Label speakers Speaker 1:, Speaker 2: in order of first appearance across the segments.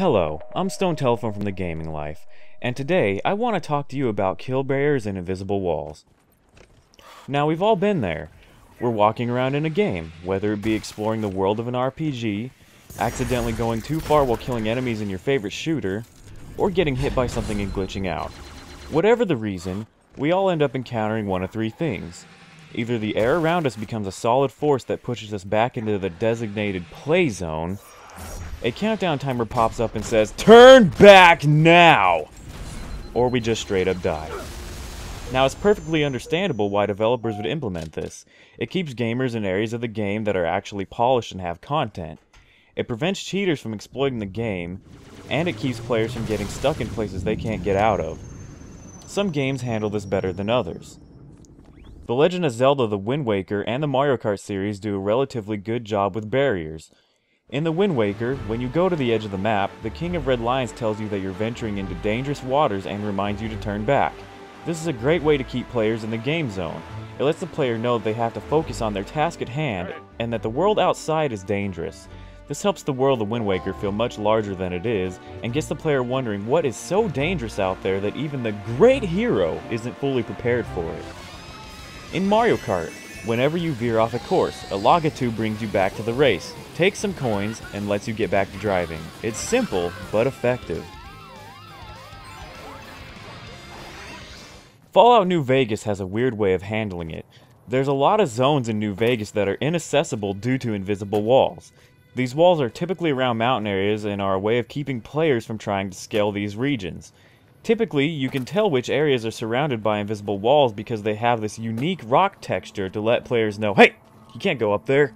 Speaker 1: Hello, I'm Stone Telephone from the Gaming Life, and today I want to talk to you about kill barriers and invisible walls. Now, we've all been there. We're walking around in a game, whether it be exploring the world of an RPG, accidentally going too far while killing enemies in your favorite shooter, or getting hit by something and glitching out. Whatever the reason, we all end up encountering one of three things. Either the air around us becomes a solid force that pushes us back into the designated play zone, a countdown timer pops up and says, "Turn back now!" Or we just straight up die. Now, it's perfectly understandable why developers would implement this. It keeps gamers in areas of the game that are actually polished and have content. It prevents cheaters from exploiting the game, and it keeps players from getting stuck in places they can't get out of. Some games handle this better than others. The Legend of Zelda: The Wind Waker and the Mario Kart series do a relatively good job with barriers. In The Wind Waker, when you go to the edge of the map, the King of Red Lions tells you that you're venturing into dangerous waters and reminds you to turn back. This is a great way to keep players in the game zone. It lets the player know that they have to focus on their task at hand, and that the world outside is dangerous. This helps the world of The Wind Waker feel much larger than it is, and gets the player wondering what is so dangerous out there that even the great hero isn't fully prepared for it. In Mario Kart, whenever you veer off a course, a lava tube brings you back to the race, takes some coins, and lets you get back to driving. It's simple, but effective. Fallout New Vegas has a weird way of handling it. There's a lot of zones in New Vegas that are inaccessible due to invisible walls. These walls are typically around mountain areas and are a way of keeping players from trying to scale these regions. Typically, you can tell which areas are surrounded by invisible walls because they have this unique rock texture to let players know, "Hey, you can't go up there."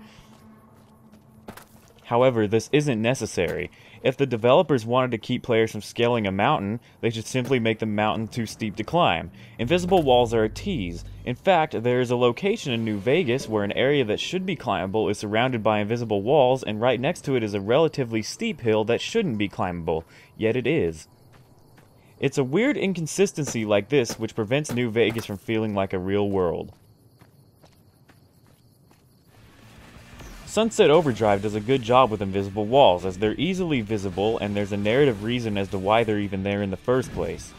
Speaker 1: However, this isn't necessary. If the developers wanted to keep players from scaling a mountain, they should simply make the mountain too steep to climb. Invisible walls are a tease. In fact, there is a location in New Vegas where an area that should be climbable is surrounded by invisible walls, and right next to it is a relatively steep hill that shouldn't be climbable, yet it is. It's a weird inconsistency like this which prevents New Vegas from feeling like a real world. Sunset Overdrive does a good job with invisible walls, as they're easily visible and there's a narrative reason as to why they're even there in the first place.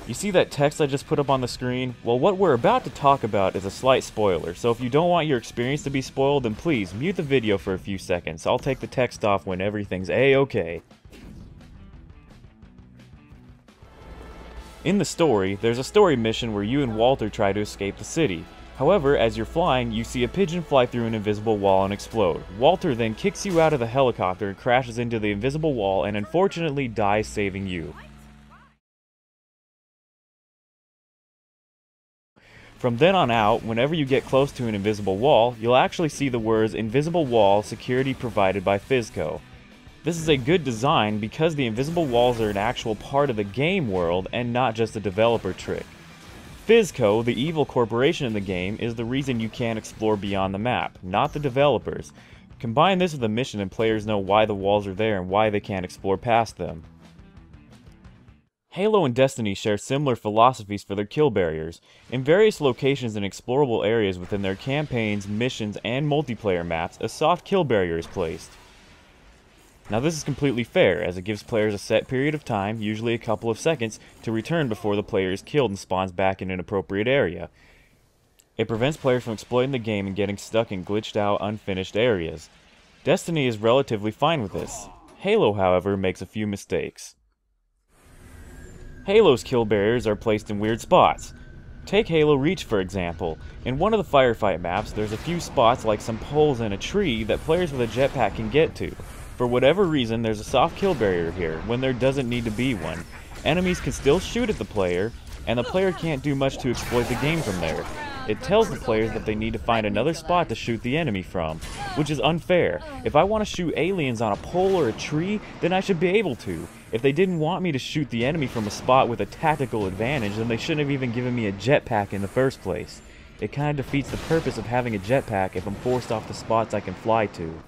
Speaker 1: You see that text I just put up on the screen? Well, what we're about to talk about is a slight spoiler, so if you don't want your experience to be spoiled, then please mute the video for a few seconds. I'll take the text off when everything's A-okay. In the story, there's a story mission where you and Walter try to escape the city. However, as you're flying, you see a pigeon fly through an invisible wall and explode. Walter then kicks you out of the helicopter and crashes into the invisible wall and unfortunately dies saving you. From then on out, whenever you get close to an invisible wall, you'll actually see the words "Invisible Wall, Security Provided by Fizco." This is a good design because the invisible walls are an actual part of the game world and not just a developer trick. Fizco, the evil corporation in the game, is the reason you can't explore beyond the map, not the developers. Combine this with a mission and players know why the walls are there and why they can't explore past them. Halo and Destiny share similar philosophies for their kill barriers. In various locations and explorable areas within their campaigns, missions, and multiplayer maps, a soft kill barrier is placed. Now, this is completely fair, as it gives players a set period of time, usually a couple of seconds, to return before the player is killed and spawns back in an appropriate area. It prevents players from exploiting the game and getting stuck in glitched out, unfinished areas. Destiny is relatively fine with this. Halo, however, makes a few mistakes. Halo's kill barriers are placed in weird spots. Take Halo Reach, for example. In one of the firefight maps, there's a few spots like some poles and a tree that players with a jetpack can get to. For whatever reason, there's a soft kill barrier here, when there doesn't need to be one. Enemies can still shoot at the player, and the player can't do much to exploit the game from there. It tells the players that they need to find another spot to shoot the enemy from, which is unfair. If I want to shoot aliens on a pole or a tree, then I should be able to. If they didn't want me to shoot the enemy from a spot with a tactical advantage, then they shouldn't have even given me a jetpack in the first place. It kind of defeats the purpose of having a jetpack if I'm forced off the spots I can fly to.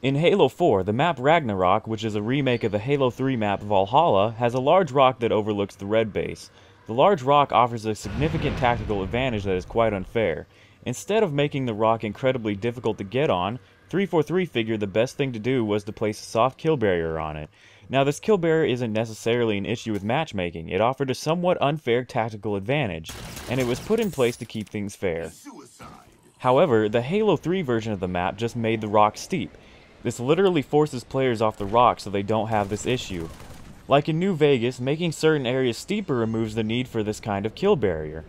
Speaker 1: In Halo 4, the map Ragnarok, which is a remake of the Halo 3 map Valhalla, has a large rock that overlooks the red base. The large rock offers a significant tactical advantage that is quite unfair. Instead of making the rock incredibly difficult to get on, 343 figured the best thing to do was to place a soft kill barrier on it. Now this kill barrier isn't necessarily an issue with matchmaking, it offered a somewhat unfair tactical advantage, and it was put in place to keep things fair. However, the Halo 3 version of the map just made the rocks steep. This literally forces players off the rocks so they don't have this issue. Like in New Vegas, making certain areas steeper removes the need for this kind of kill barrier.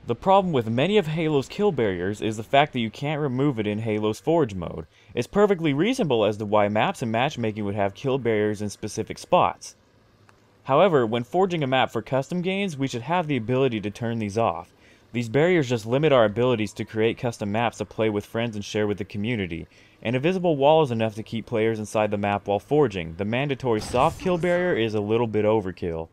Speaker 1: The problem with many of Halo's kill barriers is the fact that you can't remove it in Halo's Forge mode. It's perfectly reasonable as to why maps and matchmaking would have kill barriers in specific spots. However, when forging a map for custom games, we should have the ability to turn these off. These barriers just limit our abilities to create custom maps to play with friends and share with the community. An invisible wall is enough to keep players inside the map while forging. The mandatory soft kill barrier is a little bit overkill.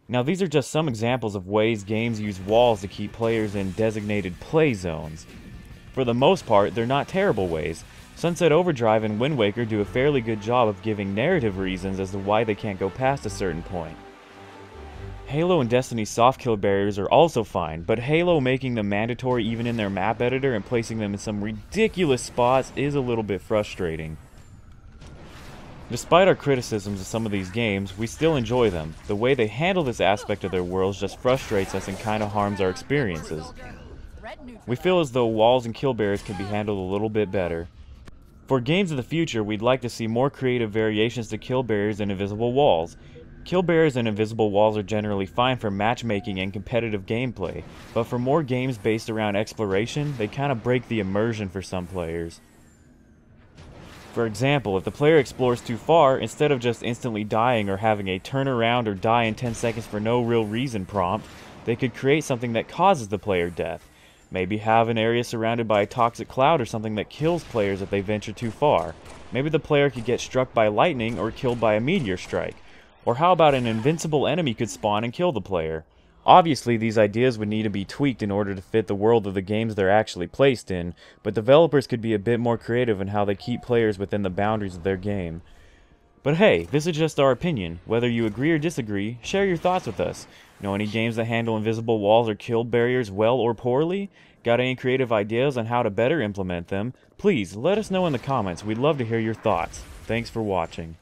Speaker 1: Now these are just some examples of ways games use walls to keep players in designated play zones. For the most part, they're not terrible ways. Sunset Overdrive and Wind Waker do a fairly good job of giving narrative reasons as to why they can't go past a certain point. Halo and Destiny's soft kill barriers are also fine, but Halo making them mandatory even in their map editor and placing them in some ridiculous spots is a little bit frustrating. Despite our criticisms of some of these games, we still enjoy them. The way they handle this aspect of their worlds just frustrates us and kinda harms our experiences. We feel as though walls and kill barriers can be handled a little bit better. For games of the future, we'd like to see more creative variations to kill barriers and invisible walls. Kill barriers and invisible walls are generally fine for matchmaking and competitive gameplay, but for more games based around exploration, they kinda break the immersion for some players. For example, if the player explores too far, instead of just instantly dying or having a turn around or die in 10 seconds for no real reason prompt, they could create something that causes the player death. Maybe have an area surrounded by a toxic cloud or something that kills players if they venture too far. Maybe the player could get struck by lightning or killed by a meteor strike. Or how about an invincible enemy could spawn and kill the player? Obviously, these ideas would need to be tweaked in order to fit the world of the games they're actually placed in, but developers could be a bit more creative in how they keep players within the boundaries of their game. But hey, this is just our opinion. Whether you agree or disagree, share your thoughts with us. Know any games that handle invisible walls or kill barriers well or poorly? Got any creative ideas on how to better implement them? Please, let us know in the comments. We'd love to hear your thoughts. Thanks for watching.